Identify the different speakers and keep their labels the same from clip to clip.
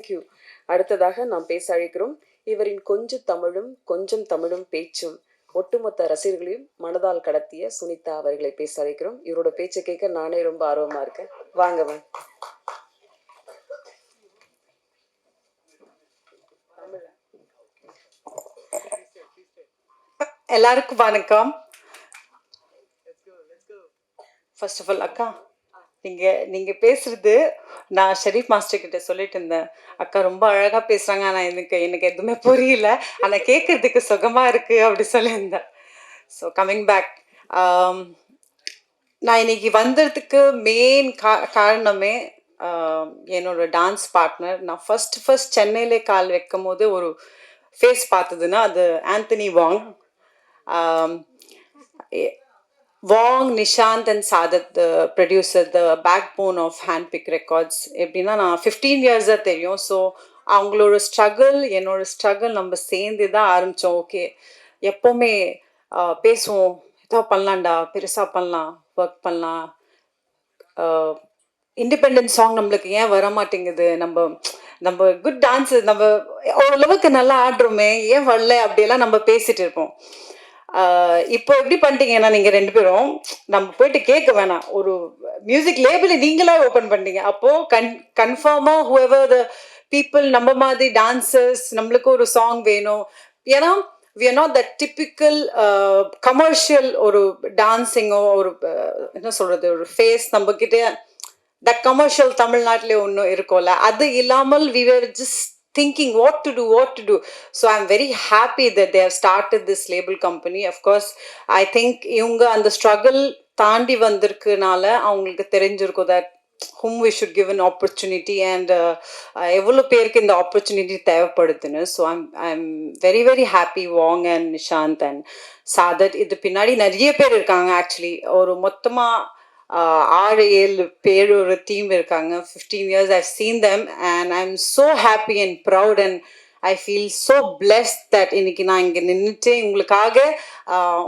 Speaker 1: Thank you. அடுத்ததாக நாம் பேச அழைக்கிறோம் இவரின் கொஞ்சம் தமிழும் பேச்சும் ஒட்டுமொத்த ரசிகர்களையும் மனதால் கடத்திய சுனிதா அவர்களை பேச அழைக்கிறோம். இவரோட பேச்சை கேட்க நானே ரொம்ப ஆர்வமா இருக்கேன். வாங்க மேம்.
Speaker 2: எல்லாருக்கும் வணக்கம். ஃபர்ஸ்ட் ஆஃப் ஆல் அக்கா, நீங்கள் பேசுகிறது நான் ஷெரீஃப் மாஸ்டர் கிட்ட சொல்லிட்டு இருந்தேன். அக்கா ரொம்ப அழகாக பேசுகிறாங்க, ஆனால் எனக்கு எதுவுமே புரியல, ஆனால் கேட்குறதுக்கு சுகமாக இருக்குது அப்படி சொல்லியிருந்தேன். ஸோ கம்மிங் பேக், நான் இன்னைக்கு வந்ததுக்கு மெயின் காரணமே என்னோட டான்ஸ் பார்ட்னர். நான் ஃபர்ஸ்ட் சென்னையிலே கால் வைக்கும் போது ஒரு ஃபேஸ் பார்த்ததுன்னா அது Anthony Wang. Wang, Nishanth and Saadat, the producer, the backbone of Handpicked Records. எப்படின்னா நான் 15 இயர்ஸாக தெரியும். ஸோ அவங்களோட ஸ்ட்ரகிள் என்னோட ஸ்ட்ரகிள் நம்ம சேர்ந்து தான் ஆரம்பித்தோம். ஓகே, எப்போவுமே பேசுவோம், ஏதோ பண்ணலாம்டா, பெருசாக பண்ணலாம், ஒர்க் பண்ணலாம், இண்டிபெண்டன்ட் சாங் நம்மளுக்கு ஏன் வர மாட்டேங்குது, நம்ம குட் டான்ஸு, நம்ம ஓரளவுக்கு நல்லா ஆடுறோமே, ஏன் வரல, அப்படியெல்லாம் நம்ம பேசிகிட்டு இருப்போம். இப்போ எப்படி பண்ணிட்டீங்கன்னா நீங்கள் 2 பேரும் நம்ம போயிட்டு கேட்க வேணாம், ஒரு மியூசிக் லேபிளை நீங்களே ஓப்பன் பண்ணிட்டீங்க. அப்போது கன்ஃபார்மாக ஹூஎவர் த பீப்புள் நம்ம மாதிரி டான்சர்ஸ் நம்மளுக்கு ஒரு சாங் வேணும். ஏன்னா we are not that typical commercial ஒரு டான்ஸிங்கோ ஒரு என்ன சொல்கிறது ஒரு ஃபேஸ் நம்மக்கிட்ட that commercial தமிழ்நாட்டிலே ஒன்றும் இருக்கும்ல, அது இல்லாமல் we were just thinking what to do. So I'm very happy that they have started this label company. Of course, I think இவங்க அந்த struggle தாண்டி வந்திருக்குனால அவங்களுக்கு தெரிஞ்சிருக்கும் that whom we should give an opportunity and எவ்வளோ பேருக்கு இந்த opportunity தேவைப்படுதுன்னு. So I'm very very happy Wang and Nishanth and Saadat. இது பின்னாடி நிறைய பேர் இருக்காங்க. ஆக்சுவலி ஒரு மொத்தமாக 6-7 பேர் ஒரு டீம் இருக்காங்க. 15 years I've seen them and I'm so happy and proud and I feel so blessed that இன்னைக்கு நான் இங்கே நின்றுட்டு உங்களுக்காக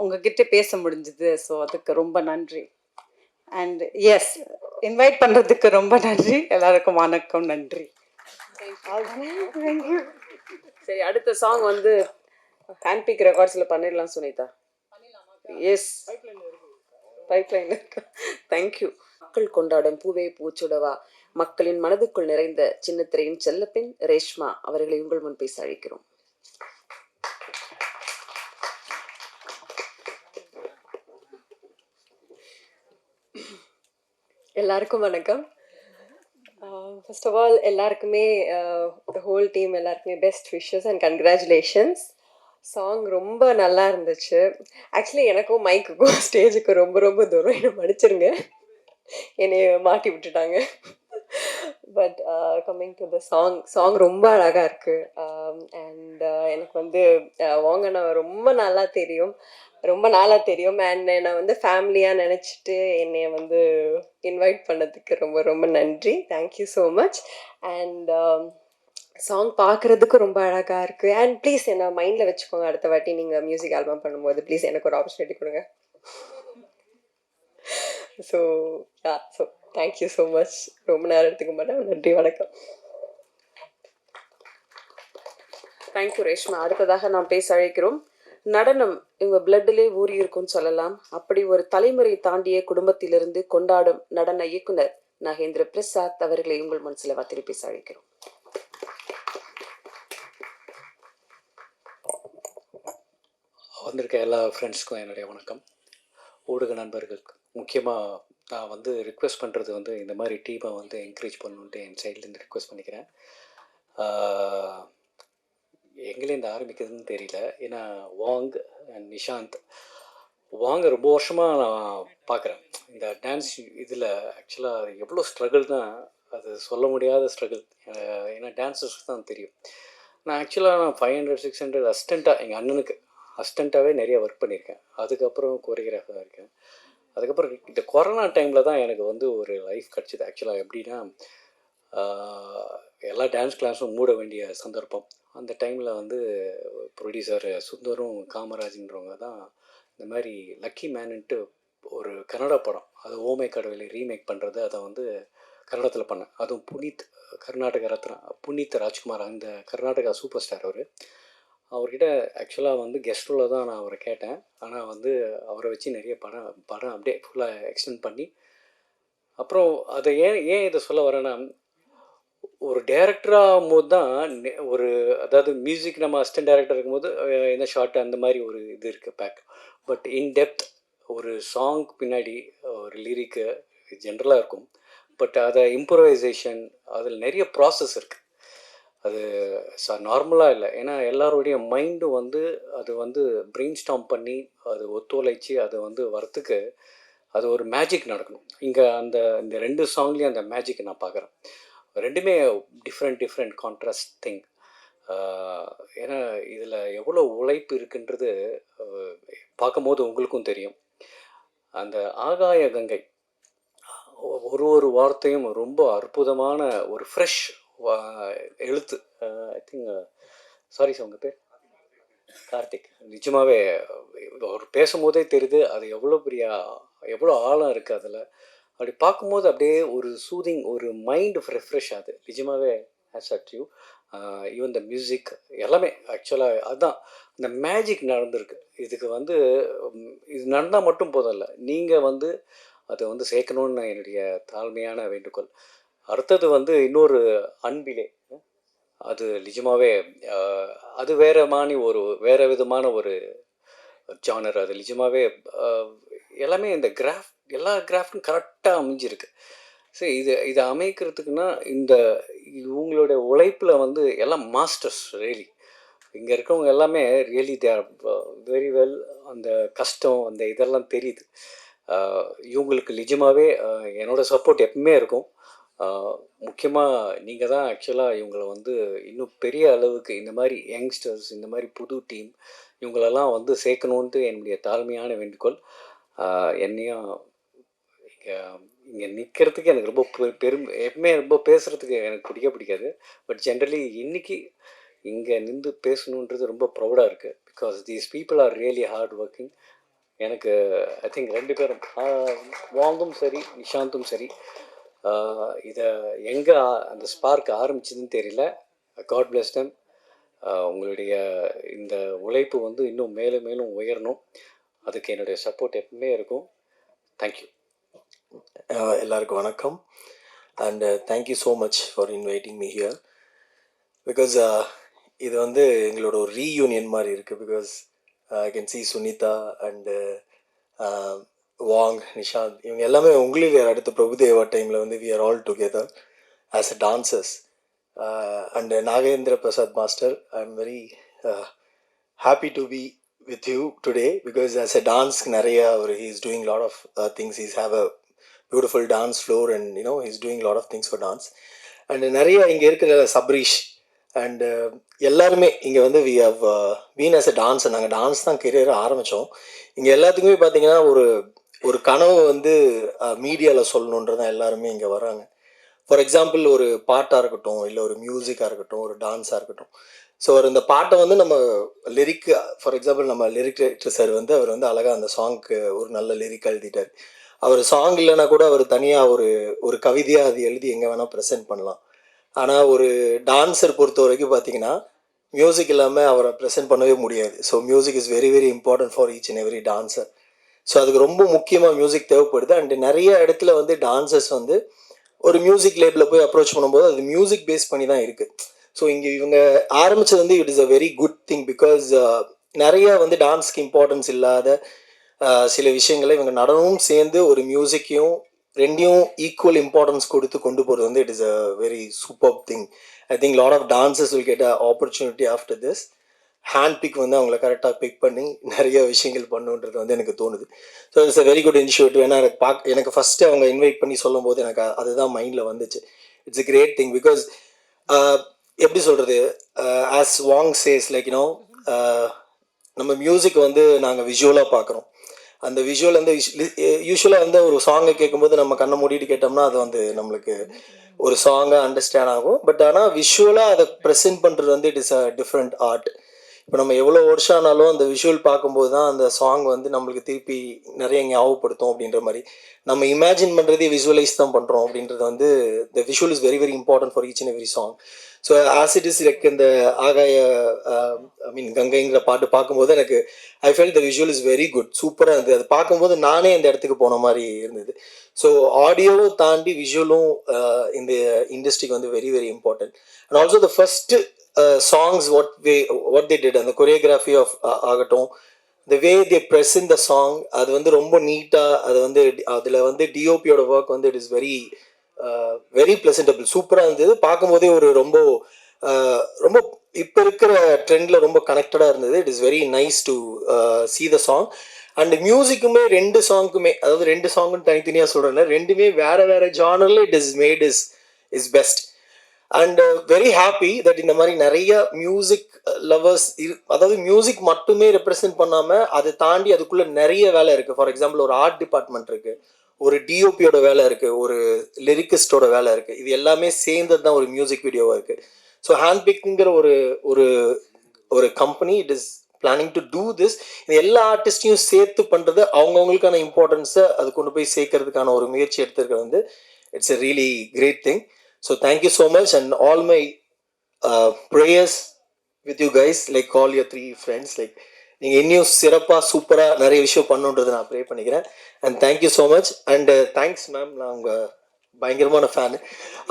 Speaker 2: உங்ககிட்ட பேச முடிஞ்சுது. ஸோ அதுக்கு ரொம்ப நன்றி. அண்ட் எஸ், இன்வைட் பண்ணுறதுக்கு ரொம்ப நன்றி. எல்லாருக்கும் வணக்கம், நன்றி.
Speaker 1: தேங்க்யூ. சரி, அடுத்த சாங் வந்து ஹேண்ட்பிக் ரெக்கார்ட்ஸில் பண்ணிடலாம் சுனிதா. எஸ், பைப்லைன் இருக்கு. தேங்க்யூ. மக்கள் கொண்டாடும் பூவே பூச்சுடவா, மக்களின் மனதுக்குள் நிறைந்த சின்னத்திரையின் செல்லப்பெண் ரேஷ்மா அவர்களை உங்கள் முன் பேச அழைக்கிறோம்.
Speaker 3: எல்லாருக்கும் வணக்கம். ஃபர்ஸ்ட் ஆஃப் ஆல் எல்லாருக்குமே ஹோல் டீம் எல்லாருக்குமே best wishes and congratulations. Song ரொம்ப நல்லா இருந்துச்சு. ஆக்சுவலி எனக்கும் மைக்குக்கும் ஸ்டேஜுக்கும் ரொம்ப ரொம்ப தூரம், என்னை மன்னிச்சிருங்க, என்னைய மாட்டி விட்டுட்டாங்க. But coming to the song ரொம்ப அழகாக இருக்குது. அண்ட் எனக்கு வந்து வாங்கண்ணா ரொம்ப நாளாக தெரியும் அண்ட் என்னை வந்து ஃபேமிலியாக நினச்சிட்டு என்னைய வந்து இன்வைட் பண்ணதுக்கு ரொம்ப ரொம்ப நன்றி. Thank you so much. And song பார்க்குறதுக்கு ரொம்ப அழகாக இருக்குது. அண்ட் ப்ளீஸ் என்னை மைண்டில் வச்சுக்கோங்க, அடுத்த வாட்டி நீங்கள் மியூசிக் ஆல்பம் பண்ணும்போது ப்ளீஸ் எனக்கு ஒரு ஆப்பர்ச்சுனிட்டி கொடுங்க. So thank you so much. ரொம்ப நேரம் எடுத்துக்க மாட்டேன். நன்றி, வணக்கம்.
Speaker 1: தேங்க்யூ ரேஷ்மா. அடுத்ததாக நாம் பேச அழைக்கிறோம் நடனம் இவங்க பிளட்டிலே ஊறி இருக்கும்னு சொல்லலாம். அப்படி ஒரு தலைமுறை தாண்டிய குடும்பத்திலிருந்து கொண்டாடும் நடன இயக்குனர் நாகேந்திர பிரசாத் அவர்களை உங்கள் மனசில் வாத்திரி பேச அழைக்கிறோம்.
Speaker 4: வந்திருக்க எல்லா ஃப்ரெண்ட்ஸ்க்கும் என்னுடைய வணக்கம். ஊடக நண்பர்களுக்கு முக்கியமாக நான் வந்து ரிக்வெஸ்ட் பண்ணுறது வந்து இந்த மாதிரி டீமை வந்து என்கரேஜ் பண்ணணுன்ட்டு என் சைட்லேருந்து ரிக்வெஸ்ட் பண்ணிக்கிறேன். எங்கேலேருந்து ஆரம்பிக்கிறதுன்னு தெரியல. ஏன்னா வாங் அண்ட் நிஷாந்த், வாங்க ரொம்ப வருஷமாக நான் பார்க்குறேன் இந்த டான்ஸ் இதில். ஆக்சுவலாக அது எவ்வளோ ஸ்ட்ரகிள்னால் அது சொல்ல முடியாத ஸ்ட்ரகிள். ஏன்னா டான்ஸர்ஸ்க்கு தான் தெரியும். நான் ஆக்சுவலாக 500-600 அசிஸ்டண்ட்டாக எங்கள் அண்ணனுக்கு அசிஸ்டண்ட்டாகவே நிறைய ஒர்க் பண்ணியிருக்கேன். அதுக்கப்புறம் கொரியோகிராஃபராக இருக்கேன். அதுக்கப்புறம் இந்த கொரோனா டைமில் தான் எனக்கு வந்து ஒரு லைஃப் கிடச்சிது. ஆக்சுவலாக எப்படின்னா எல்லா டான்ஸ் கிளாஸும் மூட வேண்டிய சந்தர்ப்பம். அந்த டைமில் வந்து ப்ரொடியூசர் சுந்தரும் காமராஜன்றவங்க தான் இந்த மாதிரி லக்கி மேனுன்ட்டு ஒரு கன்னட படம், அது ஓமை கடவுளை ரீமேக் பண்ணுறது, அதை வந்து கன்னடத்தில் பண்ணேன். அதுவும் புனித், கர்நாடக ரத்னா புனித் ராஜ்குமார், அந்த கர்நாடகா சூப்பர் ஸ்டார் அவர். அவர்கிட்ட ஆக்சுவலாக வந்து கெஸ்ட் ரோலில் தான் நான் அவரை கேட்டேன். ஆனால் வந்து அவரை வச்சு நிறைய படம் அப்படியே ஃபுல்லாக எக்ஸ்டெண்ட் பண்ணி, அப்புறம் அதை ஏன் ஏன் இதை சொல்ல வரேன்னா, ஒரு டைரக்டராகும் போது தான் ஒரு, அதாவது மியூசிக் நம்ம அசிஸ்டன்ட் டைரக்டர் இருக்கும்போது என்ன ஷார்ட் அந்த மாதிரி ஒரு இது இருக்குது பேக். பட் இன் டெப்த் ஒரு சாங் பின்னாடி ஒரு லிரிக்கு ஜென்ரலாக இருக்கும். பட் அதை இம்ப்ரவைசேஷன் அதில் நிறைய ப்ராசஸ் இருக்குது. அது நார்மலாக இல்லை. ஏன்னா எல்லாருடைய மைண்டும் வந்து அது வந்து பிரெயின் ஸ்டாம் பண்ணி அது ஒத்துழைச்சி அதை வந்து வரத்துக்கு அது ஒரு மேஜிக் நடக்கணும். இங்கே இந்த 2 சாங்லேயும் அந்த மேஜிக்கை நான் பார்க்குறேன். ரெண்டுமே டிஃப்ரெண்ட் கான்ட்ராஸ்ட் திங். ஏன்னா இதில் எவ்வளோ உழைப்பு இருக்குன்றது பார்க்கும்போது உங்களுக்கும் தெரியும். அந்த ஆகாய கங்கை ஒரு வார்த்தையும் ரொம்ப அற்புதமான ஒரு ஃப்ரெஷ் எழுத்து. ஐ திங்க் சாரி சார் உங்கள் பேர் கார்த்திக். நிஜமாகவே அவர் பேசும்போதே தெரியுது அது எவ்வளோ ஆழம் இருக்குது அதில். அப்படி பார்க்கும்போது அப்படியே ஒரு சூதிங், ஒரு மைண்டு ரெஃப்ரெஷ் ஆகுது. நிஜமாகவே has at you. Even the music எல்லாமே ஆக்சுவலாக அதுதான் இந்த மேஜிக் நடந்திருக்கு. இதுக்கு வந்து இது நடந்தால் மட்டும் போதும் இல்லை, நீங்கள் வந்து அதை வந்து சேர்க்கணுன்னு என்னுடைய தாழ்மையான வேண்டுகோள். அடுத்தது வந்து இன்னொரு அன்பிலே, அது நிஜமாகவே அது வேறு விதமான ஒரு ஜானர். அது நிஜமாகவே எல்லாமே இந்த எல்லா கிராஃப்டும் கரெக்டாக அமைஞ்சிருக்கு. சரி, இதை அமைக்கிறதுக்குன்னா இவங்களுடைய உழைப்பில் வந்து எல்லாம் மாஸ்டர்ஸ் ரியலி. இங்கே இருக்கவங்க எல்லாமே really they are very well. அந்த கஷ்டம் அந்த இதெல்லாம் தெரியுது. இவங்களுக்கு நிஜமாகவே என்னோடய சப்போர்ட் எப்பவுமே இருக்கும். முக்கியமாக நீங்கள் தான் ஆக்சுவலாக இவங்களை வந்து இன்னும் பெரிய அளவுக்கு இந்த மாதிரி யங்ஸ்டர்ஸ், இந்த மாதிரி புது டீம் இவங்களெல்லாம் வந்து சேர்க்கணுன்ட்டு என்னுடைய தாழ்மையான வேண்டுகோள். என்னையும் இங்கே நிற்கிறதுக்கு எனக்கு ரொம்ப எப்பவுமே ரொம்ப பேசுகிறதுக்கு எனக்கு பிடிக்காது. பட் ஜென்ரலி இன்றைக்கி இங்கே நின்று பேசணுன்றது ரொம்ப ப்ரௌடாக இருக்குது. Because these people are really hard working. எனக்கு ஐ திங்க் 2 பேரும் வாங்கும் சரி நிஷாந்தும் சரி, இதை எங்கே அந்த ஸ்பார்க் ஆரம்பிச்சதுன்னு தெரியல. God bless them. உங்களுடைய இந்த உழைப்பு வந்து இன்னும் மேலும் உயரணும். அதுக்கு என்னுடைய சப்போர்ட் எப்பவுமே இருக்கும். தேங்க்யூ.
Speaker 5: எல்லாருக்கும் வணக்கம். And thank you so much for inviting me here. Because இது வந்து எங்களோட ஒரு ரீயூனியன் மாதிரி இருக்குது. Because I can see Sunitha and Wang, Nishanth, இவங்க எல்லாமே உங்களில் அடுத்த பிரபுதேவா டைமில் வந்து we are all together as a dancers. And Nagendra Prasad master, I am very happy to be with you today because as a dance nariya or he is doing a lot of things. He's have a beautiful dance floor and you know he's doing a lot of things for dance. And nariya inga irukra Sabrish and ellarume inga vandu we have been as a dancer. naanga dance dhan career ஆரம்பிச்சோம். இங்க எல்லாத்துக்குமே பாத்தீங்கன்னா ஒரு கனவு வந்து மீடியால சொல்லணும்ன்றதான் எல்லாருமே இங்க வராங்க. ஃபார் எக்ஸாம்பிள் ஒரு பாட்டாக இருக்கட்டும், இல்லை ஒரு மியூசிக்காக இருக்கட்டும், ஒரு டான்ஸாக இருக்கட்டும். ஸோ இந்த பாட்டை வந்து நம்ம லிரிக், ஃபார் எக்ஸாம்பிள் நம்ம லிரிக் ரைட்டர் சார் வந்து அவர் வந்து அழகாக அந்த சாங்க்கு ஒரு நல்ல லிரிக் எழுதிட்டார். அவர் சாங் இல்லைன்னா கூட அவர் தனியாக ஒரு கவிதையாக அது எழுதி எங்கே வேணால் ப்ரெசென்ட் பண்ணலாம். ஆனால் ஒரு டான்ஸர் பொறுத்த வரைக்கும் பார்த்தீங்கன்னா மியூசிக் இல்லாமல் அவரை ப்ரெசென்ட் பண்ணவே முடியாது. So music is very very important for each and every dancer. So அதுக்கு ரொம்ப முக்கியமாக மியூசிக் தேவைப்படுது. அண்ட் நிறைய இடத்துல வந்து டான்சர்ஸ் வந்து ஒரு மியூசிக் லேபில் போய் அப்ரோச் பண்ணும்போது அது மியூசிக் பேஸ் பண்ணி தான் இருக்குது. ஸோ இங்கே இவங்க ஆரம்பித்தது வந்து it is a very good thing. Because நிறைய வந்து டான்ஸ்க்கு இம்பார்ட்டன்ஸ் இல்லாத சில விஷயங்களை இவங்க நடனமும் சேர்ந்து ஒரு மியூசிக்கையும் ரெண்டையும் ஈக்குவல் இம்பார்ட்டன்ஸ் கொடுத்து கொண்டு போகிறது வந்து it is a very super thing. I think lot of dancers will get a opportunity after this. Handpick வந்து அவங்கள கரெக்டாக பிக் பண்ணி நிறைய விஷயங்கள் பண்ணுன்றது வந்து எனக்கு தோணுது. So it's a very good initiative. ஏன்னா எனக்கு ஃபஸ்ட்டு அவங்க இன்வைட் பண்ணி சொல்லும் போது எனக்கு அதுதான் மைண்டில் வந்துச்சு. It's a great thing. Because எப்படி சொல்கிறது, as one says like you know நம்ம மியூசிக் வந்து நாங்கள் விஷுவலாக பார்க்குறோம். அந்த விஷுவல் வந்து யூஸ்வலாக வந்து ஒரு சாங்கை கேட்கும்போது நம்ம கண்ணை மூடிட்டு கேட்டோம்னா அது வந்து நம்மளுக்கு ஒரு சாங்கை அண்டர்ஸ்டாண்ட் ஆகும். பட் ஆனால் விஷுவலாக அதை ப்ரெசென்ட் பண்ணுறது வந்து it is a different art. இப்போ நம்ம எவ்வளோ வருஷம் ஆனாலும் அந்த விஷுவல் பார்க்கும்போது தான் அந்த சாங் வந்து நம்மளுக்கு திருப்பி நிறைய ஞாபகப்படுத்தும் அப்படின்ற மாதிரி. நம்ம இமேஜின் பண்ணுறதே விசுவலைஸ் தான் பண்ணுறோம் அப்படின்றது வந்து the visual is very very important for each and every song. So as it is like இந்த ஆகாய ஐ மீன் கங்கைங்கிற பாட்டு பார்க்கும்போது எனக்கு I fell the visual is very good, சூப்பராக இருந்தது. அது பார்க்கும்போது நானே அந்த இடத்துக்கு போன மாதிரி இருந்தது. ஸோ ஆடியோவும் தாண்டி விஷுவலும் இந்த இண்டஸ்ட்ரிக்கு வந்து very very important. And also the first songs what they did, அந்த கொரியோகிராஃபி ஆஃப் ஆகட்டும், the way they present the song, அது வந்து ரொம்ப நீட்டாக அது வந்து அதில் வந்து டிஓபியோட ஒர்க் வந்து இட் இஸ் வெரி வெரி ப்ளசன்டபிள், சூப்பராக இருந்தது. பார்க்கும்போதே ஒரு ரொம்ப ரொம்ப இப்போ இருக்கிற ட்ரெண்டில் ரொம்ப கனெக்டடாக இருந்தது. It is very nice to see the song. And மியூசிக்குமே 2 சாங்குமே, அதாவது 2 சாங்குன்னு தனித்தனியாக சொல்கிறேன்னா ரெண்டுமே வேறு வேறு ஜானரில் it is made is best. And very happy that இந்த மாதிரி நிறைய மியூசிக் லவர்ஸ் அதாவது மியூசிக் மட்டுமே ரெப்ரசென்ட் பண்ணாமல் அதை தாண்டி அதுக்குள்ளே நிறைய வேலை இருக்குது. ஃபார் எக்ஸாம்பிள் ஒரு ஆர்ட் டிபார்ட்மெண்ட் இருக்குது, ஒரு டிஓபியோட வேலை இருக்குது, ஒரு லிரிக்கிஸ்டோட வேலை இருக்குது. இது எல்லாமே சேர்ந்தது தான் ஒரு மியூசிக் வீடியோவாக இருக்குது. ஸோ ஹேண்ட்பிக்குங்கிற ஒரு ஒரு ஒரு company it is planning to do this. இது எல்லா ஆர்டிஸ்டையும் சேர்த்து பண்ணுறது, அவங்கவுங்களுக்கான இம்பார்ட்டன்ஸை அது கொண்டு போய் சேர்க்கறதுக்கான ஒரு முயற்சி எடுத்துருக்க வந்து it's a really great thing. So thank you so much and all my prayers with you guys, like all your 3 friends. Like நீங்கள் இன்னும் சிறப்பாக சூப்பராக நிறைய விஷயம் பண்ணுன்றதை நான் ப்ரே பண்ணிக்கிறேன். And thank you so much and thanks ma'am. நான் உங்கள் பயங்கரமான ஃபேனு.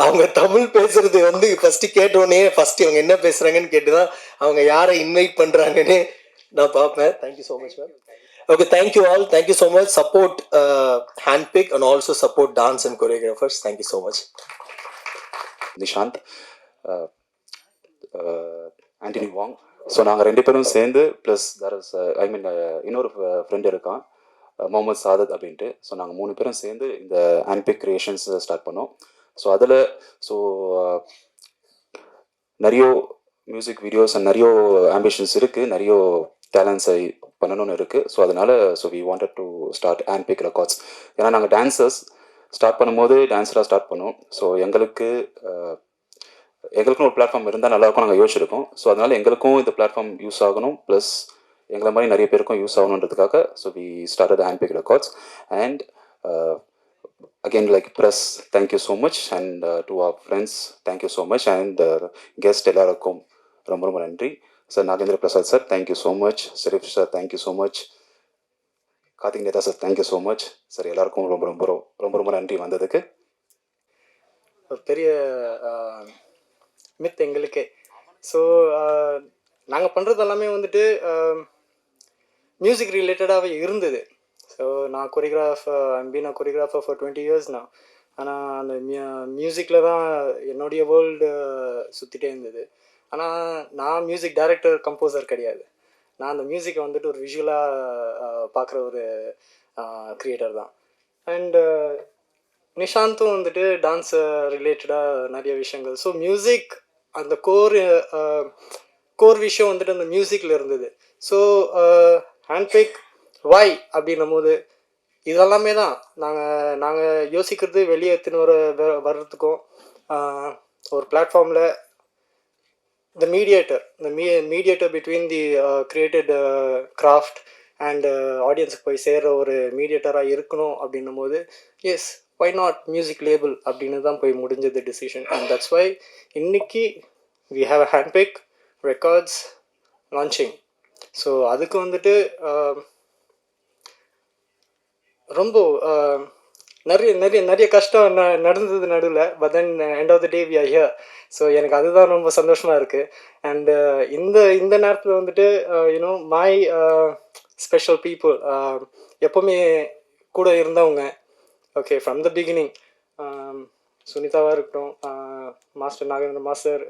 Speaker 5: அவங்க தமிழ் பேசுறது வந்து ஃபஸ்ட்டு கேட்டோடனே ஃபஸ்ட்டு அவங்க என்ன பேசுகிறாங்கன்னு கேட்டு தான் அவங்க யாரை இன்வைட் பண்ணுறாங்கன்னு நான் பார்ப்பேன். Thank you so much ma'am. Okay, thank you all. Thank you so much. Support handpick and also support dance and choreographers. Thank you so much.
Speaker 6: Nishanth, Antony வாங். ஸோ நாங்கள் 2 பேரும் சேர்ந்து ப்ளஸ் தர் இஸ் ஐ மீன் இன்னொரு ஃப்ரெண்டு இருக்கான் முகமது சாதத் அப்படின்ட்டு. ஸோ நாங்கள் 3 பேரும் சேர்ந்து இந்த ஹேண்ட்பிக் கிரியேஷன்ஸ் ஸ்டார்ட் பண்ணோம். ஸோ அதில் நிறைய மியூசிக் வீடியோஸ் அண்ட் நிறைய ஆம்பிஷன்ஸ் இருக்குது, நிறைய டேலண்ட்ஸை பண்ணணும்னு இருக்குது. ஸோ அதனால் we wanted to start handpick records. ஏன்னா நாங்கள் டான்சர்ஸ் ஸ்டார்ட் பண்ணும்போது டான்ஸராக ஸ்டார்ட் பண்ணோம். ஸோ எங்களுக்கும் ஒரு பிளாட்ஃபார்ம் இருந்தால் நல்லாயிருக்கும் நாங்கள் யோசிச்சிருக்கோம். ஸோ அதனால் எங்களுக்கும் இந்த பிளாட்ஃபார்ம் யூஸ் ஆகணும், ப்ளஸ் எங்களை மாதிரி நிறைய பேருக்கும் யூஸ் ஆகணுன்றதுக்காக we started handpick records. And again, like press, thank you so much, and to our friends, thank you so much, and guest எல்லாருக்கும் ரொம்ப ரொம்ப நன்றி. Sir Nagendra Prasad sir, thank you so much. Sharif sir, thank you so much. Karthik Netha sir, thank you so much. Sir எல்லாருக்கும் ரொம்ப ரொம்ப ரொம்ப ரொம்ப நன்றி வந்ததுக்கு.
Speaker 7: ஒரு பெரிய மித் எங்களுக்கே. ஸோ நாங்கள் பண்ணுறது எல்லாமே வந்துட்டு மியூசிக் ரிலேட்டடாகவே இருந்தது. ஸோ நான் கொரியோகிராஃபர் ஃபார் 20 years now. ஆனால் அந்த மியூசிக்கில் தான் என்னுடைய வேர்ல்டு சுற்றிட்டே இருந்தது. ஆனால் நான் மியூசிக் டைரக்டர், கம்போசர் கிடையாது. நான் அந்த மியூசிக்கை வந்துட்டு ஒரு விஷுவலாக பார்க்குற ஒரு க்ரியேட்டர் தான். அண்டு நிஷாந்தும் வந்துட்டு டான்ஸ் ரிலேட்டடாக நிறைய விஷயங்கள். ஸோ மியூசிக் அந்த கோர் விஷயம் வந்துட்டு அந்த மியூசிக்கில் இருந்தது. ஸோ ஹேண்ட்பிக் வாய் அப்படின்னும் போது இதெல்லாமே தான் நாங்கள் யோசிக்கிறது. வெளியே எடுத்துன்னு வர்றதுக்கும் ஒரு பிளாட்ஃபார்மில் the mediator between the created craft and ஆடியன்ஸுக்கு போய் சேர்கிற ஒரு மீடியேட்டராக இருக்கணும் அப்படின்னும் போது yes, why not music label அப்படின்னு தான் போய் முடிஞ்சது டிசிஷன். அண்ட் தட்ஸ் வை இன்னைக்கு we have a handpick records launching. So அதுக்கு வந்துட்டு ரொம்ப நிறைய கஷ்டம் நடந்தது நடுவில். But then end of the day we are here. So எனக்கு அதுதான் ரொம்ப சந்தோஷமாக இருக்குது. அண்டு இந்த நேரத்தில் வந்துட்டு யூனோ மை ஸ்பெஷல் பீப்புள் எப்போவுமே கூட இருந்தவங்க. ஓகே, ஃப்ரம் த பிகினிங் சுனிதாவாக இருக்கட்டும், மாஸ்டர் நாகேந்திர மாஸ்டர்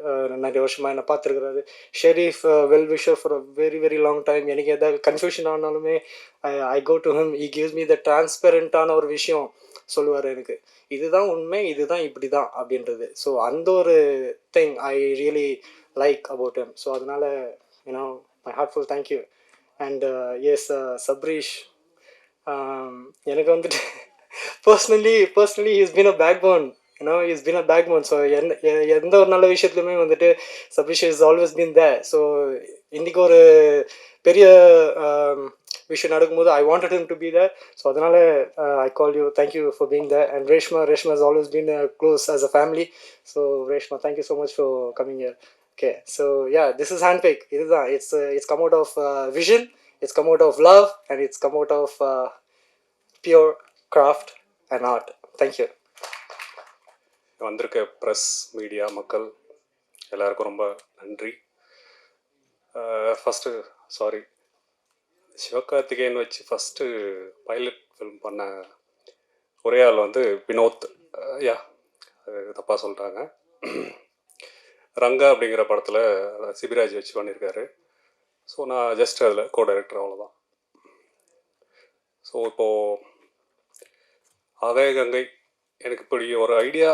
Speaker 7: நிறைய வருஷமாக என்னை பார்த்துருக்குறாரு. Sharif well wisher for a very very long time. எனக்கு எதாவது கன்ஃபியூஷன் ஆனாலுமே I go to him. He gives me the டிரான்ஸ்பெரண்டான ஒரு விஷயம் சொல்லுவார் எனக்கு. இதுதான் உண்மை, இதுதான் இப்படி தான் அப்படின்றது. ஸோ அந்த ஒரு thing I really like about him. So அதனால் you know my heartful thank you. And S Sabrish, எனக்கு வந்துட்டு personally he is been a backbone you know is been a backbone. So எந்த ஒரு நல்ல விஷயத்துலையுமே வந்துட்டு Sabrish is always been there. So இன்றைக்கி ஒரு பெரிய விஷயம் நடக்கும்போது I wanted him to be there. So அதனால் I call you, thank you for being there. And Reshma has always been close as a family. So Reshma, thank you so much for coming here. Okay, so yeah, this is Handpick. இதுதான் it's come out of vision, it's come out of love, and it's come out of pure craft and art. Thank you.
Speaker 8: வந்திருக்க press media மக்கள் எல்லாருக்கும் ரொம்ப நன்றி. First sorry, Sivakarthikeyan வச்சு first pilot film பண்ண ஒரே ஆள் வந்து வினோத். யா, தப்பாக சொல்லிட்டாங்க. ரங்கா அப்படிங்கிற படத்தில் சிபிராஜ் வச்சு பண்ணியிருக்காரு. ஸோ நான் ஜஸ்ட் அதில் கோ டைரக்டர், அவ்வளோதான். ஸோ இப்போது ஆகாய கங்கை எனக்கு இப்படி ஒரு ஐடியா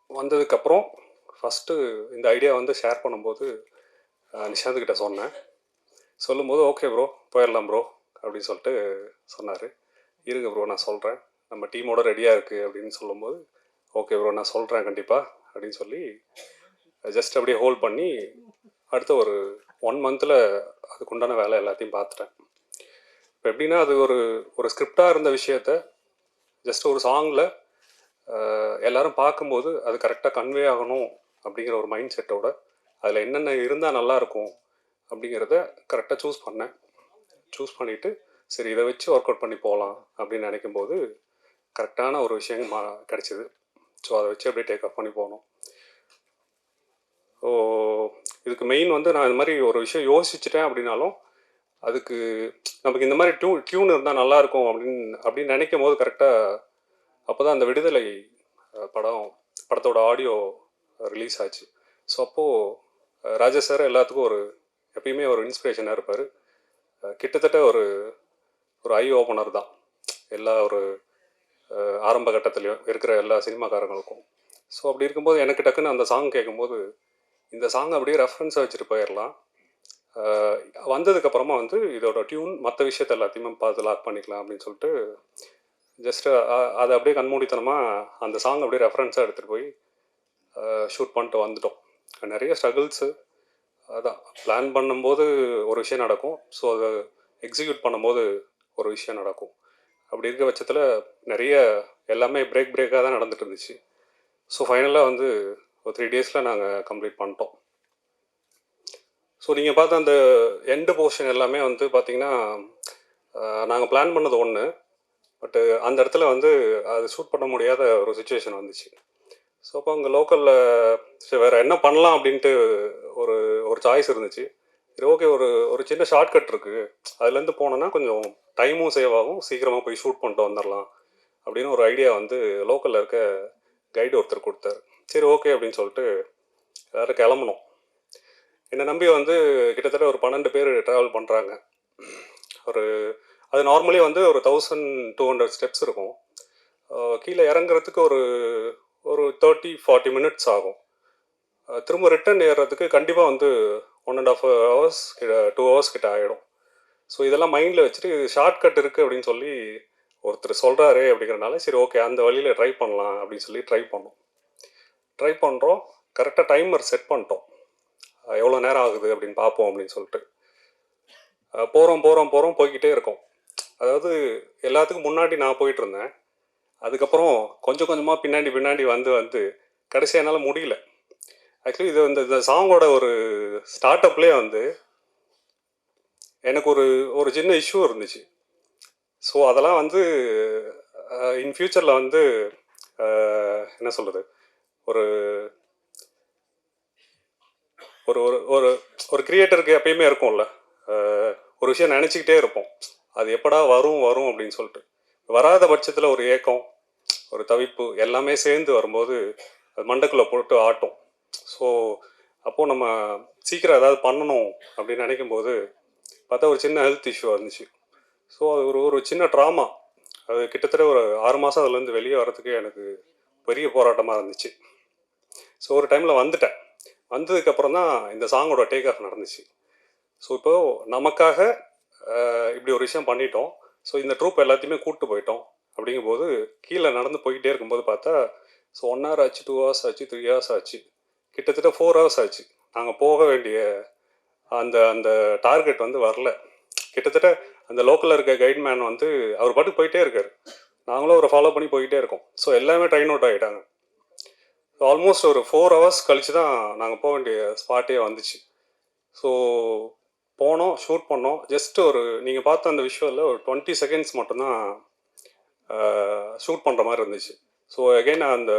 Speaker 8: வந்ததுக்கப்புறம் ஃபஸ்ட்டு இந்த ஐடியா வந்து ஷேர் பண்ணும்போது நிஷாந்த்கிட்ட சொன்னேன். சொல்லும்போது ஓகே ப்ரோ போயிடலாம் ப்ரோ அப்படின்னு சொல்லிட்டு சொன்னார். இருங்க ப்ரோ நான் சொல்கிறேன், நம்ம டீமோட ரெடியாக இருக்குது அப்படின்னு சொல்லும்போது ஓகே ப்ரோ நான் சொல்கிறேன் கண்டிப்பாக அப்படின்னு சொல்லி ஜஸ்ட் அப்படியே ஹோல்ட் பண்ணி அடுத்த ஒரு 1 மந்தில் அதுக்குண்டான வேலை எல்லாத்தையும் பார்த்துட்டேன். இப்போ எப்படின்னா அது ஒரு ஸ்கிரிப்டாக இருந்த விஷயத்த ஜஸ்ட் ஒரு சாங்கில் எல்லோரும் பார்க்கும்போது அது கரெக்டாக கன்வே ஆகணும் அப்படிங்கிற ஒரு மைண்ட் செட்டோட அதில் என்னென்ன இருந்தால் நல்லாயிருக்கும் அப்படிங்கிறத கரெக்டாக சூஸ் பண்ணிவிட்டு சரி இதை வச்சு ஒர்க் அவுட் பண்ணி போகலாம் அப்படின்னு நினைக்கும்போது கரெக்டான ஒரு விஷயம் கிடச்சிது. ஸோ அதை வச்சு அப்படியே டேக் ஆஃப் பண்ணி போகணும். ஸோ இதுக்கு மெயின் வந்து நான் இந்த மாதிரி ஒரு விஷயம் யோசிச்சுட்டேன் அப்படின்னாலும் அதுக்கு நமக்கு இந்த மாதிரி டியூன் இருந்தால் நல்லாயிருக்கும் அப்படின்னு நினைக்கும் போது கரெக்டாக அப்போ தான் அந்த விடுதலை படத்தோட ஆடியோ ரிலீஸ் ஆச்சு. ஸோ அப்போது ராஜா சார் எல்லாத்துக்கும் எப்பயுமே ஒரு இன்ஸ்பிரேஷனாக இருப்பார். கிட்டத்தட்ட ஒரு ஐ ஓப்பனர் தான் எல்லா ஒரு ஆரம்ப கட்டத்துலேயும் இருக்கிற எல்லா சினிமாக்காரங்களுக்கும். ஸோ அப்படி இருக்கும்போது எனக்கு டக்குன்னு அந்த சாங் கேட்கும்போது இந்த சாங் அப்படியே ரெஃபரன்ஸாக வச்சுட்டு போயிடலாம். வந்ததுக்கப்புறமா வந்து இதோட டியூன் மற்ற விஷயத்த எல்லாத்தையுமே பார்த்து லாக் பண்ணிக்கலாம் அப்படின்னு சொல்லிட்டு ஜஸ்ட்டு அதை அப்படியே கண்மூடித்தனமாக அந்த சாங் அப்படியே ரெஃபரன்ஸாக எடுத்துகிட்டு போய் ஷூட் பண்ணிட்டு வந்துட்டோம். நிறைய ஸ்ட்ரகிள்ஸு, அதான் பிளான் பண்ணும்போது ஒரு விஷயம் நடக்கும், ஸோ அதை எக்ஸிக்யூட் பண்ணும்போது ஒரு விஷயம் நடக்கும். அப்படி இருக்க பட்சத்தில் நிறைய எல்லாமே பிரேக்காக தான் நடந்துட்டு இருந்துச்சு. ஸோ ஃபைனலாக வந்து ஒரு 3 டேஸில் நாங்கள் கம்ப்ளீட் பண்ணிட்டோம். ஸோ நீங்கள் பார்த்த அந்த எண்டு போர்ஷன் எல்லாமே வந்து பார்த்திங்கன்னா நாங்கள் பிளான் பண்ணது ஒன்று, பட்டு அந்த இடத்துல வந்து அது ஷூட் பண்ண முடியாத ஒரு சுச்சுவேஷன் வந்துச்சு. ஸோ அப்போ அங்கே லோக்கலில் சரி வேறு என்ன பண்ணலாம் அப்படின்ட்டு ஒரு சாய்ஸ் இருந்துச்சு. சரி ஓகே, ஒரு சின்ன ஷார்ட்கட் இருக்குது, அதுலேருந்து போனோன்னா கொஞ்சம் டைமும் சேவ் ஆகும், சீக்கிரமாக போய் ஷூட் பண்ணிட்டு வந்துடலாம் அப்படின்னு ஒரு ஐடியா வந்து லோக்கலில் இருக்க கைடு ஒருத்தர் கொடுத்தாரு. சரி ஓகே அப்படின்னு சொல்லிட்டு எல்லோரும் கிளம்பணும். என்னை நம்பி வந்து கிட்டத்தட்ட ஒரு 12 பேர் ட்ராவல் பண்ணுறாங்க. அது நார்மலி வந்து ஒரு 1200 ஸ்டெப்ஸ் இருக்கும். கீழே இறங்குறதுக்கு ஒரு 30-40 மினிட்ஸ் ஆகும். திரும்ப ரிட்டன் ஏறுறதுக்கு கண்டிப்பாக வந்து 1.5 hours 2 hours கிட்ட ஆகிடும். ஸோ இதெல்லாம் மைண்டில் வச்சுட்டு ஷார்ட்கட் இருக்குது அப்படின்னு சொல்லி ஒருத்தர் சொல்கிறாரே அப்படிங்கிறனால சரி ஓகே அந்த வழியில் ட்ரை பண்ணலாம் அப்படின்னு சொல்லி ட்ரை பண்ணுறோம். கரெக்டாக டைமர் செட் பண்ணிட்டோம், எவ்வளோ நேரம் ஆகுது அப்படின்னு பார்ப்போம் அப்படின்னு சொல்லிட்டு போகிறோம் போய்கிட்டே இருக்கோம். அதாவது எல்லாத்துக்கும் முன்னாடி நான் போயிட்டு இருந்தேன், அதுக்கப்புறம் கொஞ்சம் கொஞ்சமாக பின்னாடி வந்து கடைசி என்னால் முடியல. ஆக்சுவலி இது இந்த சாங்கோட ஒரு ஸ்டார்ட் அப்லேயே வந்து எனக்கு ஒரு சின்ன இஷ்யூ இருந்துச்சு. ஸோ அதெல்லாம் வந்து இன் ஃப்யூச்சரில் வந்து என்ன சொல்கிறது, ஒரு ஒரு ஒரு ஒரு கிரியேட்டருக்கு எப்பயுமே இருக்கும்ல, ஒரு விஷயம் நினச்சிக்கிட்டே இருப்போம், அது எப்படா வரும் அப்படின்னு சொல்லிட்டு. வராத பட்சத்தில் ஒரு ஏக்கம், ஒரு தவிப்பு எல்லாமே சேர்ந்து வரும்போது அது மண்டைக்குள்ளே போட்டு ஆட்டும். ஸோ அப்போது நம்ம சீக்கிரம் ஏதாவது பண்ணணும் அப்படின்னு நினைக்கும்போது பார்த்தா ஒரு சின்ன ஹெல்த் இஷ்யூ இருந்துச்சு. ஸோ அது ஒரு சின்ன ட்ராமா. அது கிட்டத்தட்ட ஒரு 6 மாதம் அதுலேருந்து வெளியே வர்றதுக்கு எனக்கு பெரிய போராட்டமாக இருந்துச்சு. ஸோ ஒரு டைமில் வந்ததுக்கப்புறம் தான் இந்த சாங்கோட டேக் ஆஃப் நடந்துச்சு. ஸோ இப்போது நமக்காக இப்படி ஒரு விஷயம் பண்ணிட்டோம். ஸோ இந்த ட்ரூப் எல்லாத்தையுமே கூப்பிட்டு போயிட்டோம். அப்படிங்கும்போது கீழே நடந்து போய்கிட்டே இருக்கும்போது பார்த்தா ஸோ 1 hour ஆச்சு, 2 hours ஆச்சு, 3 hours ஆச்சு, கிட்டத்தட்ட 4 hours ஆச்சு. நாங்கள் போக வேண்டிய அந்த அந்த டார்கெட் வந்து வரல. கிட்டத்தட்ட அந்த லோக்கலில் இருக்க கைட்மேன் வந்து அவர் பாட்டுக்கு போயிட்டே இருக்கார், நாங்களும் அவரை ஃபாலோ பண்ணி போயிட்டே இருக்கோம். ஸோ எல்லாமே ட்ரைன் அவுட் ஆகிட்டாங்க. ஆல்மோஸ்ட் ஒரு 4 hours கழிச்சு தான் நாங்கள் போக வேண்டிய ஸ்பாட்டே வந்துச்சு. ஸோ போனோம், ஷூட் பண்ணோம். ஜஸ்ட் ஒரு நீங்கள் பார்த்த அந்த விஷுவலில் ஒரு 20 seconds மட்டும்தான் ஷூட் பண்ணுற மாதிரி இருந்துச்சு. ஸோ அகெயின் அந்த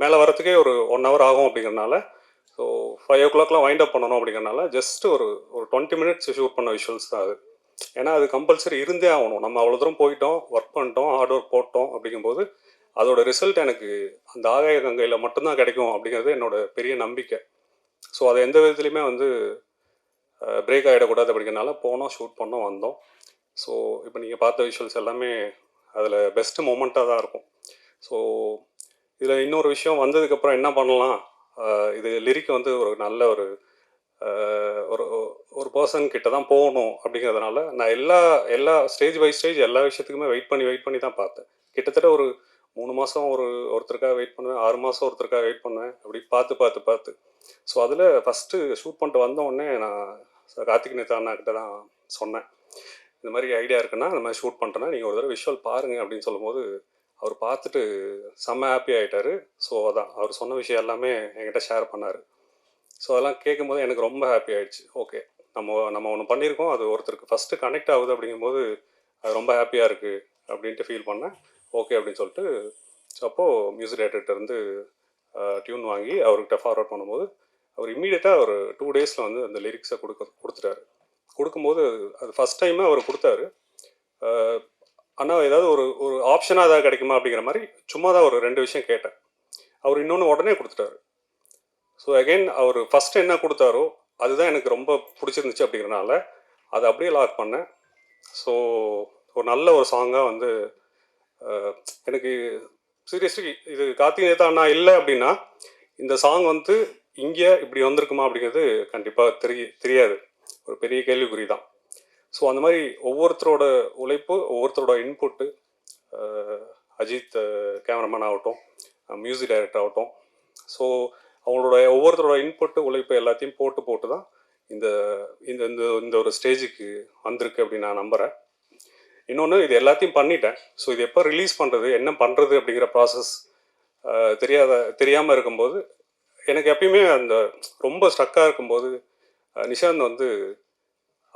Speaker 8: மேலே வரத்துக்கே ஒரு 1 hour ஆகும் அப்படிங்கிறனால, ஸோ 5 o'clockலாம் வைண்ட் அப் பண்ணணும் அப்படிங்கிறனால ஜஸ்ட் ஒரு ஒரு 20 minutes ஷூட் பண்ண விஷுவல்ஸ் தான் அது. ஏன்னா அது கம்பல்சரி இருந்தே ஆகணும். நம்ம அவ்வளோ தூரம் போயிட்டோம், ஒர்க் பண்ணிட்டோம், ஹார்ட் ஒர்க் போட்டோம் அப்படிங்கும்போது அதோட ரிசல்ட் எனக்கு அந்த ஆகாய கங்கையில் மட்டும்தான் கிடைக்கும் அப்படிங்கிறது என்னோட பெரிய நம்பிக்கை. ஸோ அதை எந்த விதத்துலையுமே வந்து பிரேக் ஆகிடக்கூடாது அப்படிங்கிறனால போனோம், ஷூட் பண்ணோம், வந்தோம். ஸோ இப்போ நீங்கள் பார்த்த விஷுவல்ஸ் எல்லாமே அதில் பெஸ்ட்டு மூமெண்ட்டாக தான் இருக்கும். ஸோ இதில் இன்னொரு விஷயம் வந்ததுக்கப்புறம் என்ன பண்ணலாம், இது லிரிக் வந்து ஒரு நல்ல ஒரு ஒரு ஒரு பர்சன் கிட்ட தான் போகணும் அப்படிங்கிறதுனால நான் எல்லா ஸ்டேஜ் பை ஸ்டேஜ் எல்லா விஷயத்துக்குமே வெயிட் பண்ணி தான் பார்த்தேன். கிட்டத்தட்ட ஒரு 3 மாதம் ஒருத்தருக்காக வெயிட் பண்ணுவேன், 6 மாதம் ஒருத்தருக்காக வெயிட் பண்ணுவேன், அப்படி பார்த்து. ஸோ அதில் ஃபஸ்ட்டு ஷூட் பண்ணிட்டு வந்த உடனே நான் கார்த்திக் நேதா அண்ணா கிட்ட தான் சொன்னேன், இந்த மாதிரி ஐடியா இருக்குன்னா இந்த மாதிரி ஷூட் பண்ணுறேன்னா நீங்கள் ஒரு தடவை விஷுவல் பாருங்கள் அப்படின்னு சொல்லும்போது அவர் பார்த்துட்டு செம்ம ஹாப்பி ஆகிட்டார். ஸோ அதான் அவர் சொன்ன விஷயம் எல்லாமே என்கிட்ட ஷேர் பண்ணார். ஸோ அதெல்லாம் கேட்கும்போது எனக்கு ரொம்ப ஹாப்பி ஆகிடுச்சு. ஓகே, நம்ம ஒன்று பண்ணியிருக்கோம், அது ஒருத்தருக்கு ஃபஸ்ட்டு கனெக்ட் ஆகுது அப்படிங்கும்போது அது ரொம்ப ஹாப்பியாக இருக்குது அப்படின்ட்டு ஃபீல் பண்ணேன். ஓகே அப்படின்னு சொல்லிட்டு ஸோ அப்போது மியூசிக் டைரக்டர்கிட்ட டியூன் வாங்கி அவர்கிட்ட ஃபார்வர்ட் பண்ணும்போது அவர் இம்மீடியட்டாக ஒரு 2 daysல வந்து அந்த லிரிக்ஸை கொடுத்துட்டாரு. கொடுக்கும்போது அது ஃபஸ்ட் டைமே அவர் கொடுத்தாரு. ஆனால் ஏதாவது ஒரு ஒரு ஆப்ஷனாக ஏதாவது கிடைக்குமா அப்படிங்கிற மாதிரி சும்மா தான் ஒரு 2 விஷயம் கேட்டேன். அவர் இன்னொன்று உடனே கொடுத்துட்டாரு. ஸோ அகெயின் அவர் ஃபஸ்ட்டு என்ன கொடுத்தாரோ அதுதான் எனக்கு ரொம்ப பிடிச்சிருந்துச்சு அப்படிங்கிறனால அதை அப்படியே லாக் பண்ணேன். ஸோ ஒரு நல்ல ஒரு சாங்காக வந்து எனக்கு சீரியஸ்லி இது கார்த்திக் நேதா அண்ணா இல்லை அப்படின்னா இந்த சாங் வந்து இங்கே இப்படி வந்திருக்குமா அப்படிங்கிறது கண்டிப்பாக தெரியாது, ஒரு பெரிய கேள்விக்குறி தான். ஸோ அந்த மாதிரி ஒவ்வொருத்தரோட உழைப்பு, ஒவ்வொருத்தரோட இன்புட்டு, அஜித் கேமராமேன் ஆகட்டும், மியூசிக் டைரக்டர் ஆகட்டும், ஸோ அவங்களோட ஒவ்வொருத்தரோட இன்புட்டு உழைப்பு எல்லாத்தையும் போட்டு தான் இந்த இந்த இந்த இந்த ஒரு ஸ்டேஜுக்கு வந்திருக்கு அப்படின்னு நான் நம்புகிறேன். இன்னொன்று, இது எல்லாத்தையும் பண்ணிட்டேன். ஸோ இது எப்போ ரிலீஸ் பண்ணுறது, என்ன பண்ணுறது அப்படிங்கிற ப்ராசஸ் தெரியாமல் இருக்கும்போது எனக்கு எப்பயுமே அந்த ரொம்ப ஸ்ட்ரக்காக இருக்கும்போது நிஷாந்த் வந்து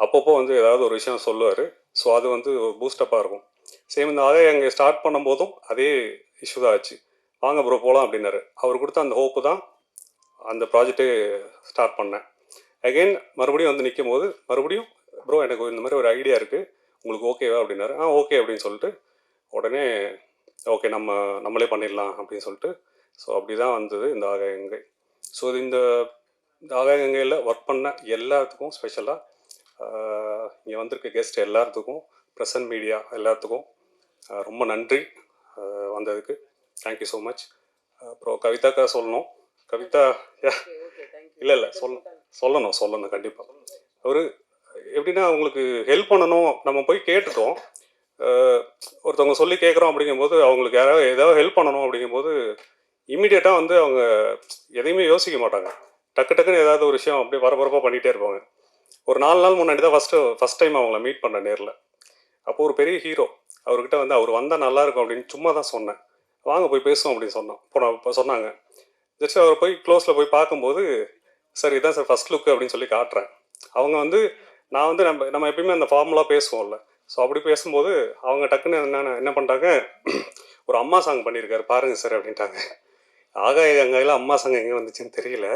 Speaker 8: அப்பப்போ வந்து ஏதாவது ஒரு விஷயம் சொல்லுவார். ஸோ அது வந்து ஒரு பூஸ்டப்பாக இருக்கும். சேம் இந்த ஆகவே அங்கே ஸ்டார்ட் பண்ணும்போதும் அதே இஷ்யூ தான் ஆச்சு. வாங்க ப்ரோ போகலாம் அப்படின்னாரு. அவர் கொடுத்த அந்த ஹோப்பு தான் அந்த ப்ராஜெக்டே ஸ்டார்ட் பண்ணேன். அகெயின் மறுபடியும் வந்து நிற்கும் போது மறுபடியும் ப்ரோ எனக்கு இந்த மாதிரி ஒரு ஐடியா இருக்குது, உங்களுக்கு ஓகேவா அப்படின்னாரு. ஓகே அப்படின்னு சொல்லிட்டு உடனே ஓகே நம்மளே பண்ணிடலாம் அப்படின்னு சொல்லிட்டு ஸோ அப்படி தான் வந்தது இந்த ஆகாயங்கை. ஸோ இது இந்த ஆகாயங்கையில் ஒர்க் பண்ண எல்லாத்துக்கும் ஸ்பெஷலாக இங்கே வந்திருக்க கெஸ்ட் எல்லாத்துக்கும், ப்ரெசன்ட் மீடியா எல்லாத்துக்கும் ரொம்ப நன்றி வந்ததுக்கு. Thank you so much. அப்புறம் கவிதாக்கா சொல்லணும். கவிதா இல்லை சொல்லணும் கண்டிப்பாக. அவர் எப்படின்னா அவங்களுக்கு ஹெல்ப் பண்ணணும், நம்ம போய் கேட்டுட்டோம், ஒருத்தவங்க சொல்லி கேட்குறோம் அப்படிங்கும்போது அவங்களுக்கு யாராவது ஏதாவது ஹெல்ப் பண்ணணும் அப்படிங்கும்போது இமீடியட்டாக வந்து அவங்க எதையுமே யோசிக்க மாட்டாங்க. டக்குன்னு ஏதாவது ஒரு விஷயம் அப்படியே பரபரப்பாக பண்ணிகிட்டே இருப்பாங்க. ஒரு 4 நாள் முன்னாடி தான் ஃபஸ்ட் டைம் அவங்கள மீட் பண்ண நேரில். அப்போது ஒரு பெரிய ஹீரோ அவர்கிட்ட வந்து அவர் வந்தால் நல்லாயிருக்கும் அப்படின்னு சும்மா தான் சொன்னேன். வாங்க போய் பேசுவோம் அப்படின்னு இப்போ சொன்னாங்க. ஜஸ்ட் அவர் போய் க்ளோஸில் போய் பார்க்கும்போது சார் இதான் சார் ஃபஸ்ட் லுக் அப்படின்னு சொல்லி காட்டுறேன். அவங்க வந்து நான் வந்து நம்ம எப்பயுமே அந்த ஃபார்முலாக பேசுவோம்ல, ஸோ அப்படி பேசும்போது அவங்க டக்குன்னு என்ன பண்ணிட்டாங்க, ஒரு அம்மா சாங் பண்ணியிருக்காரு பாருங்கள் சார் அப்படின்ட்டாங்க. ஆகாய கங்கையில் அம்மா சாங் எங்கே வந்துச்சுன்னு தெரியல,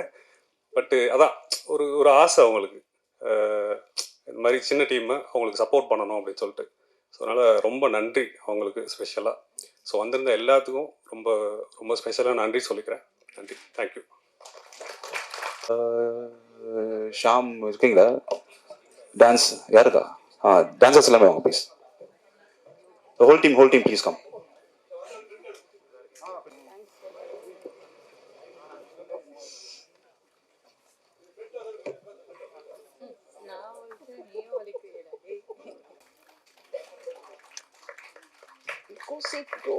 Speaker 8: பட்டு அதான் ஒரு ஒரு ஆசை அவங்களுக்கு, இந்த மாதிரி சின்ன டீம்மு அவங்களுக்கு சப்போர்ட் பண்ணணும் அப்படின்னு சொல்லிட்டு. ஸோ அதனால் ரொம்ப நன்றி அவங்களுக்கு ஸ்பெஷலாக. ஸோ வந்திருந்த எல்லாத்துக்கும் ரொம்ப ரொம்ப ஸ்பெஷலாக நன்றி சொல்லிக்கிறேன். நன்றி, தேங்க்யூ.
Speaker 6: ஷாம் இருக்கீங்களா? டான்ஸ் யாருக்கா? டான்சர்ஸ் எல்லாமே வாங்க please. Whole team please come.
Speaker 1: Go sit, go.